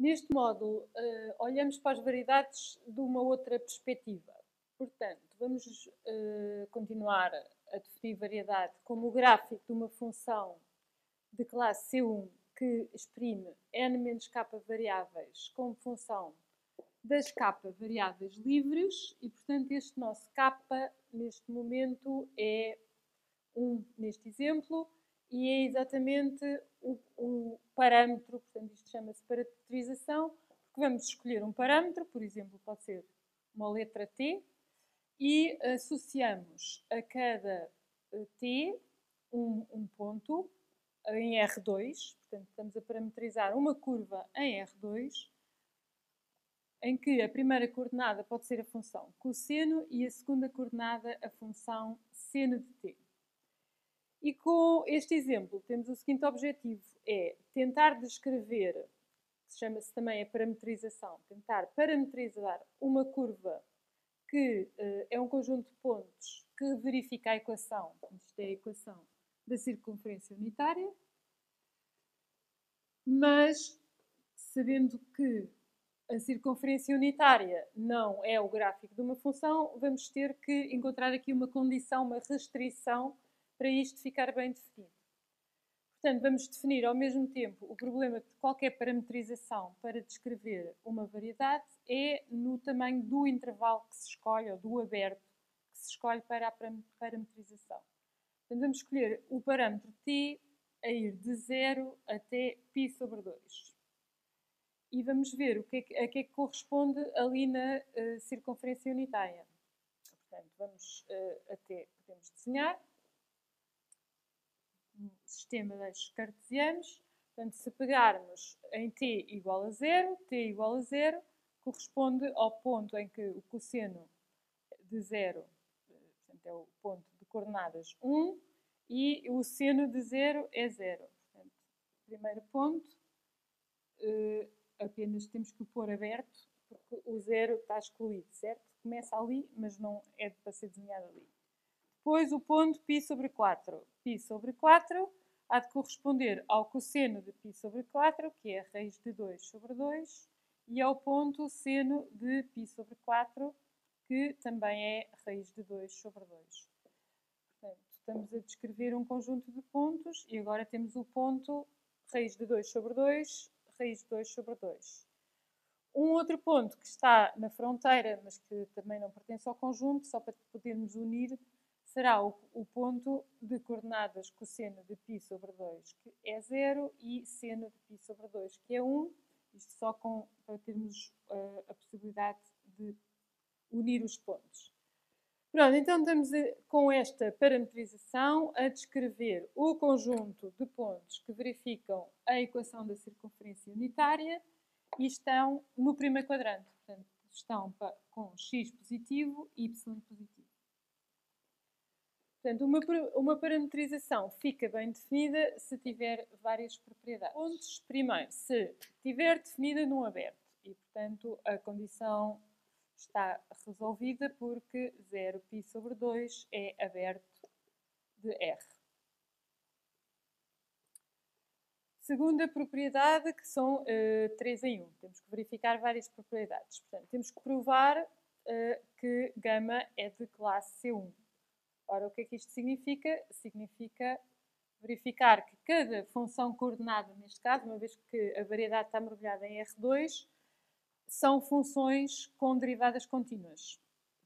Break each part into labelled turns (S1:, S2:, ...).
S1: Neste módulo, olhamos para as variedades de uma outra perspectiva. Portanto, vamos continuar a definir variedade como o gráfico de uma função de classe C1 que exprime n menos k variáveis como função das k variáveis livres e, portanto, este nosso k, neste momento, é 1 neste exemplo e é exatamente o parâmetro, portanto, isto chama-se parametrização, porque vamos escolher um parâmetro, por exemplo, pode ser uma letra t, e associamos a cada t um ponto em R2, portanto, estamos a parametrizar uma curva em R2, em que a primeira coordenada pode ser a função cosseno e a segunda coordenada a função seno de t. E com este exemplo temos o seguinte objetivo, é tentar descrever, que chama-se também a parametrização, tentar parametrizar uma curva que é um conjunto de pontos que verifica a equação, isto é a equação da circunferência unitária, mas sabendo que a circunferência unitária não é o gráfico de uma função, vamos ter que encontrar aqui uma condição, uma restrição para isto ficar bem definido. Portanto, vamos definir ao mesmo tempo o problema de qualquer parametrização para descrever uma variedade é no tamanho do intervalo que se escolhe, ou do aberto que se escolhe para a parametrização. Portanto, vamos escolher o parâmetro t a ir de 0 até π sobre 2. E vamos ver a que é que corresponde ali na circunferência unitária. Portanto, vamos podemos desenhar um sistema de eixos cartesianos. Portanto, se pegarmos em t igual a 0, t igual a 0 corresponde ao ponto em que o cosseno de 0, portanto, é o ponto de coordenadas 1, e o seno de 0 é 0. Portanto, primeiro ponto, apenas temos que o pôr aberto, porque o 0 está excluído, certo? Começa ali, mas não é para ser desenhado ali. Depois o ponto π sobre 4. π sobre 4 há de corresponder ao cosseno de π sobre 4, que é a raiz de 2 sobre 2, e ao ponto seno de π sobre 4, que também é a raiz de 2 sobre 2. Portanto, estamos a descrever um conjunto de pontos e agora temos o ponto raiz de 2 sobre 2, raiz de 2 sobre 2. Um outro ponto que está na fronteira, mas que também não pertence ao conjunto, só para podermos unir, será o ponto de coordenadas cosseno de π sobre 2, que é 0, e seno de π sobre 2, que é 1. Isto só para termos a possibilidade de unir os pontos. Pronto, então estamos com esta parametrização a descrever o conjunto de pontos que verificam a equação da circunferência unitária e estão no primeiro quadrante. Portanto, estão com x positivo e y positivo. Portanto, uma parametrização fica bem definida se tiver várias propriedades. Pontos, primeiro, se estiver definida num aberto e, portanto, a condição está resolvida porque 0π sobre 2 é aberto de R. Segunda propriedade, que são 3 em 1. Temos que verificar várias propriedades. Portanto, temos que provar que gama é de classe C1. Ora, o que é que isto significa? Significa verificar que cada função coordenada, neste caso, uma vez que a variedade está mergulhada em R2, são funções com derivadas contínuas.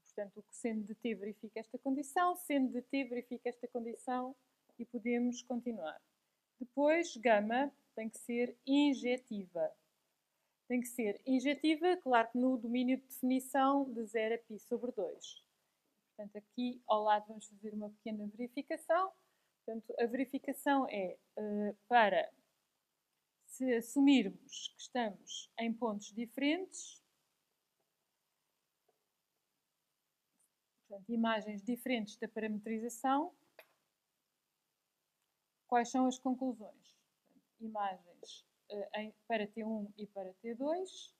S1: Portanto, o cosseno de t verifica esta condição, seno de t verifica esta condição e podemos continuar. Depois, gama tem que ser injetiva. Tem que ser injetiva, claro que no domínio de definição de 0 a π sobre 2. Portanto, aqui ao lado vamos fazer uma pequena verificação. Portanto, a verificação é para se assumirmos que estamos em pontos diferentes, portanto, imagens diferentes da parametrização, quais são as conclusões? Portanto, imagens para T1 e para T2.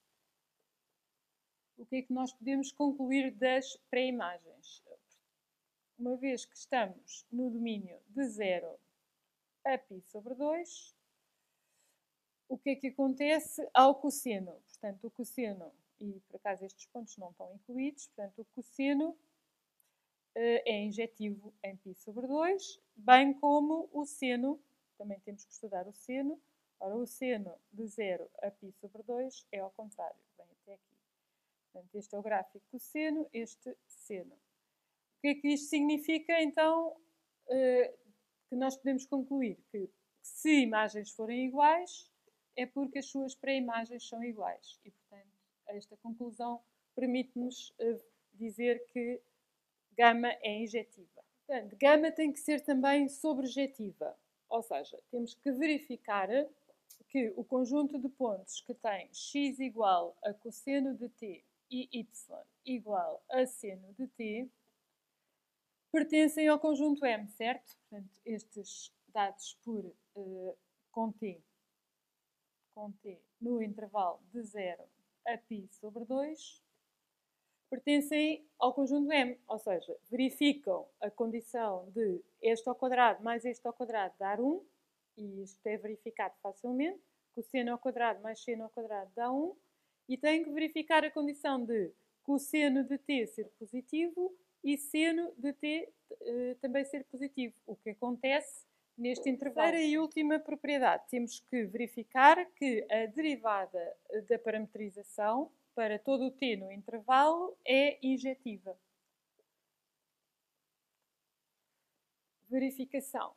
S1: O que é que nós podemos concluir das pré-imagens? Uma vez que estamos no domínio de 0 a π sobre 2, o que é que acontece ao cosseno? Portanto, o cosseno, e por acaso estes pontos não estão incluídos, portanto, o cosseno é injetivo em π sobre 2, bem como o seno, também temos que estudar o seno. Ora, o seno de 0 a π sobre 2 é ao contrário, vem até aqui. Portanto, este é o gráfico cosseno, este seno. O que é que isto significa, então, que nós podemos concluir que se imagens forem iguais, é porque as suas pré-imagens são iguais. E, portanto, esta conclusão permite-nos dizer que gama é injetiva. Portanto, gama tem que ser também sobrejetiva. Ou seja, temos que verificar que o conjunto de pontos que tem x igual a cosseno de t e y igual a seno de t pertencem ao conjunto M, certo? Portanto, estes dados com t no intervalo de 0 a π sobre 2 pertencem ao conjunto M, ou seja, verificam a condição de este ao quadrado mais este ao quadrado dar 1, e isto é verificado facilmente, cosseno ao quadrado mais seno ao quadrado dá 1, e tenho que verificar a condição de cosseno de t ser positivo e seno de t também ser positivo, o que acontece neste intervalo. Terceira e última propriedade, temos que verificar que a derivada da parametrização para todo o t no intervalo é injetiva. Verificação.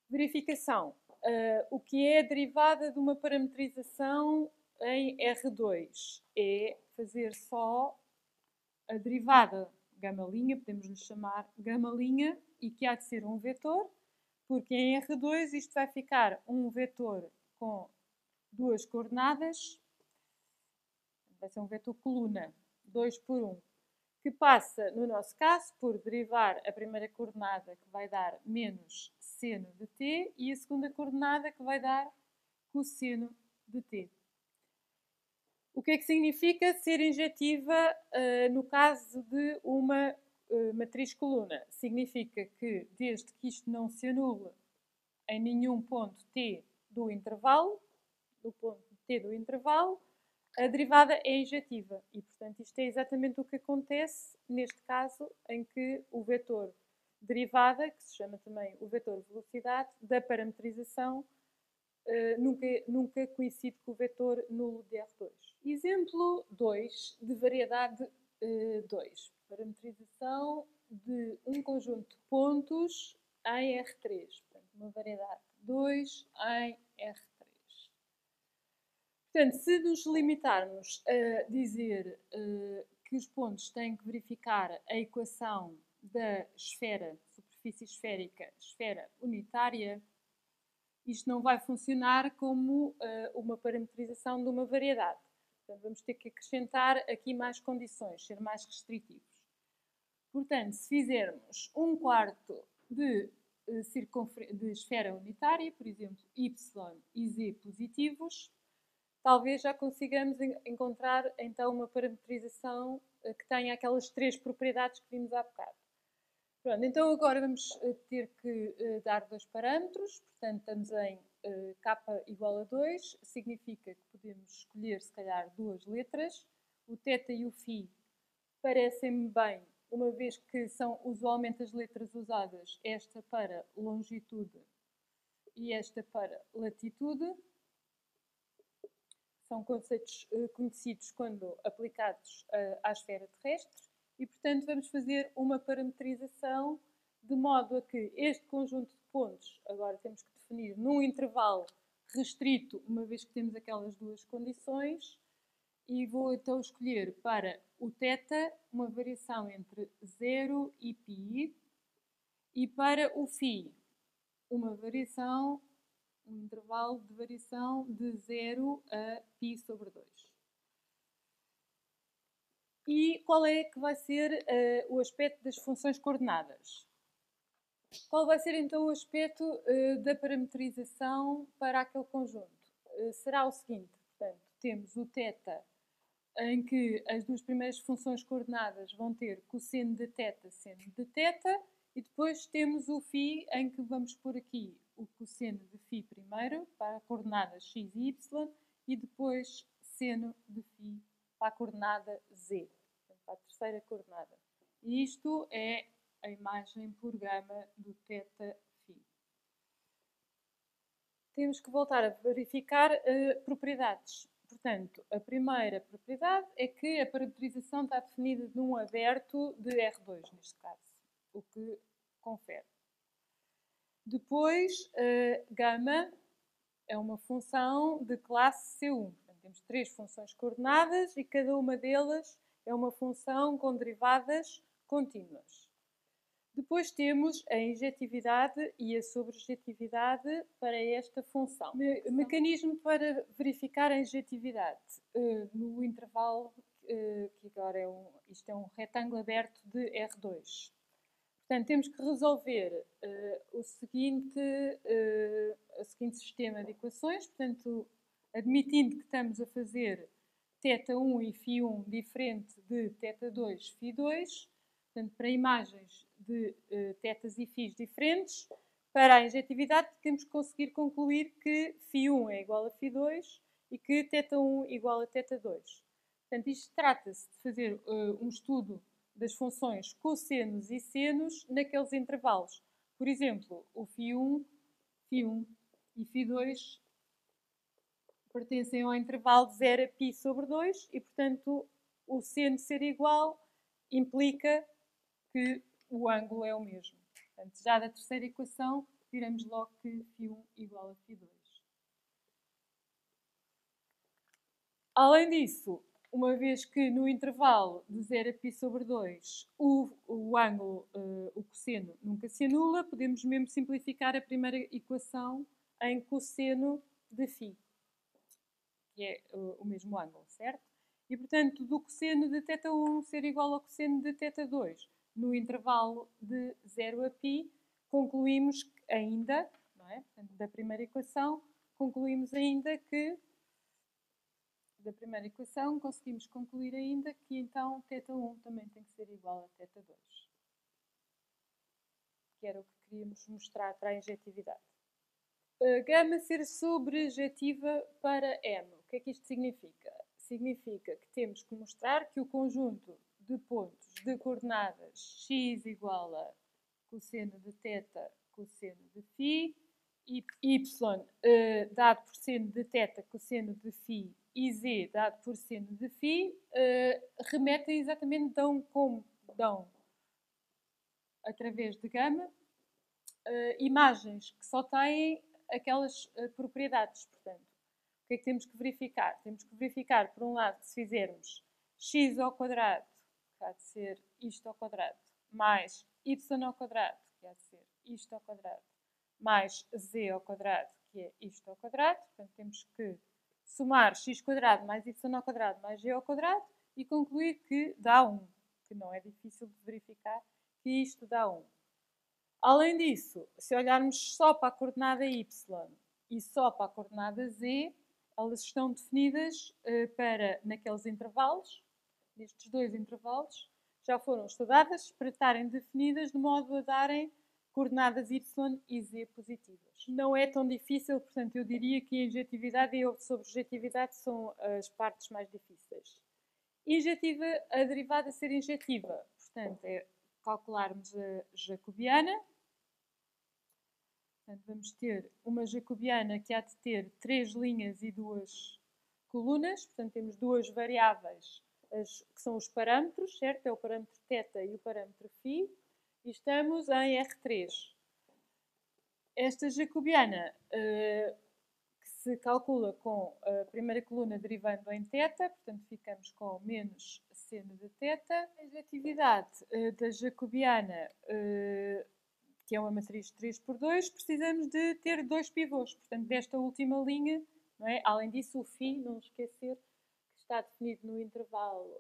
S1: Verificação. O que é a derivada de uma parametrização em R2? É fazer só a derivada gama', podemos lhe chamar gama', e que há de ser um vetor, porque em R2 isto vai ficar um vetor com duas coordenadas, vai ser um vetor coluna, 2 por 1, que passa, no nosso caso, por derivar a primeira coordenada, que vai dar menos seno de t, e a segunda coordenada, que vai dar cosseno de t. O que é que significa ser injetiva no caso de uma matriz coluna? Significa que, desde que isto não se anule em nenhum ponto t do intervalo, do ponto t do intervalo, a derivada é injetiva. E, portanto, isto é exatamente o que acontece neste caso em que o vetor derivada, que se chama também o vetor velocidade, da parametrização, nunca coincide com o vetor nulo de R2. Exemplo 2 de variedade 2. Parametrização de um conjunto de pontos em R3. Portanto, uma variedade 2 em R3. Portanto, se nos limitarmos a dizer que os pontos têm que verificar a equação da esfera, superfície esférica, esfera unitária, isto não vai funcionar como uma parametrização de uma variedade. Portanto, vamos ter que acrescentar aqui mais condições, ser mais restritivos. Portanto, se fizermos um quarto de esfera unitária, por exemplo, y e z positivos, talvez já consigamos encontrar então uma parametrização que tenha aquelas três propriedades que vimos há bocado. Pronto, então agora vamos ter que dar dois parâmetros, portanto estamos em k igual a 2, significa que podemos escolher se calhar duas letras, o θ e o φ parecem-me bem, uma vez que são usualmente as letras usadas, esta para longitude e esta para latitude. São conceitos conhecidos quando aplicados à esfera terrestre e, portanto, vamos fazer uma parametrização de modo a que este conjunto de pontos, agora temos que definir num intervalo restrito, uma vez que temos aquelas duas condições, e vou então escolher para o θ uma variação entre 0 e π, e para o φ uma variação, um intervalo de variação de 0 a π sobre 2. E qual é que vai ser o aspecto das funções coordenadas? Qual vai ser então o aspecto da parametrização para aquele conjunto? Será o seguinte, portanto, temos o θ em que as duas primeiras funções coordenadas vão ter cosseno de θ, seno de θ, e depois temos o φ, em que vamos pôr aqui o cosseno de φ primeiro, para a coordenada x e y, e depois seno de φ para a coordenada z, para a terceira coordenada. E isto é a imagem por gama do θ φ. Temos que voltar a verificar propriedades. Portanto, a primeira propriedade é que a parametrização está definida num aberto de R2, neste caso, o que confere. Depois, gama é uma função de classe C1. Portanto, temos 3 funções coordenadas e cada uma delas é uma função com derivadas contínuas. Depois temos a injetividade e a sobrejetividade para esta função. Mecanismo para verificar a injetividade no intervalo, que agora isto é um retângulo aberto de R2. Portanto, temos que resolver o seguinte sistema de equações. Portanto, admitindo que estamos a fazer θ1 e φ1 diferente de θ2 e φ2, portanto, para imagens de θs e φs diferentes, para a injetividade temos que conseguir concluir que φ1 é igual a φ2 e que θ1 é igual a θ2. Portanto, isto trata-se de fazer um estudo das funções cossenos e senos naqueles intervalos. Por exemplo, o φ1 e φ2 pertencem ao intervalo de 0 a π sobre 2 e, portanto, o seno ser igual implica que o ângulo é o mesmo. Portanto, já da terceira equação, diremos logo que φ1 igual a φ2. Além disso, uma vez que no intervalo de 0 a π sobre 2 o ângulo, o cosseno, nunca se anula, podemos mesmo simplificar a primeira equação em cosseno de φ, que é o mesmo ângulo, certo? E, portanto, do cosseno de θ1 ser igual ao cosseno de θ2 no intervalo de 0 a π, concluímos ainda, não é? Portanto, da primeira equação, concluímos ainda que da primeira equação, conseguimos concluir ainda que então θ1 também tem que ser igual a θ2. Que era o que queríamos mostrar para a injetividade. Gama ser sobrejetiva para M. O que é que isto significa? Significa que temos que mostrar que o conjunto de pontos de coordenadas x igual a cosseno de θ, cosseno de φ, e y dado por seno de θ, cosseno de φ, e z dado por seno de φ, remetem exatamente, dão através de gama, imagens que só têm aquelas propriedades. Portanto, o que é que temos que verificar? Temos que verificar, por um lado, que se fizermos x ao quadrado, que há de ser isto ao quadrado, mais y ao quadrado, que há de ser isto ao quadrado, mais z ao quadrado, que é isto ao quadrado. Portanto, temos que somar x quadrado mais y ao quadrado mais g ao quadrado e concluir que dá 1, que não é difícil de verificar que isto dá 1. Além disso, se olharmos só para a coordenada y e só para a coordenada z, elas estão definidas para naqueles intervalos, nestes dois intervalos, já foram estudadas para estarem definidas de modo a darem coordenadas y e z positivas. Não é tão difícil, portanto, eu diria que a injetividade e a sobrejetividade são as partes mais difíceis. Injetiva, a derivada ser injetiva, portanto, é calcularmos a jacobiana. Portanto, vamos ter uma jacobiana que há de ter 3 linhas e 2 colunas. Portanto, temos duas variáveis, que são os parâmetros, certo? É o parâmetro θ e o parâmetro φ. E estamos em R3. Esta jacobiana que se calcula com a primeira coluna derivando em θ, portanto ficamos com menos seno de θ. A injetividade da jacobiana, que é uma matriz 3×2, precisamos de ter 2 pivôs, portanto desta última linha, não é? Além disso o φ, não esquecer, que está definido no intervalo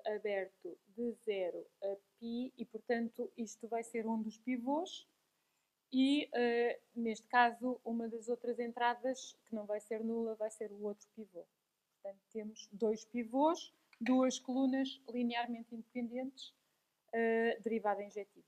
S1: aberto de 0 a π e, portanto, isto vai ser um dos pivôs. E, neste caso, uma das outras entradas, que não vai ser nula, vai ser o outro pivô. Portanto, temos 2 pivôs duas colunas linearmente independentes, derivada injetiva.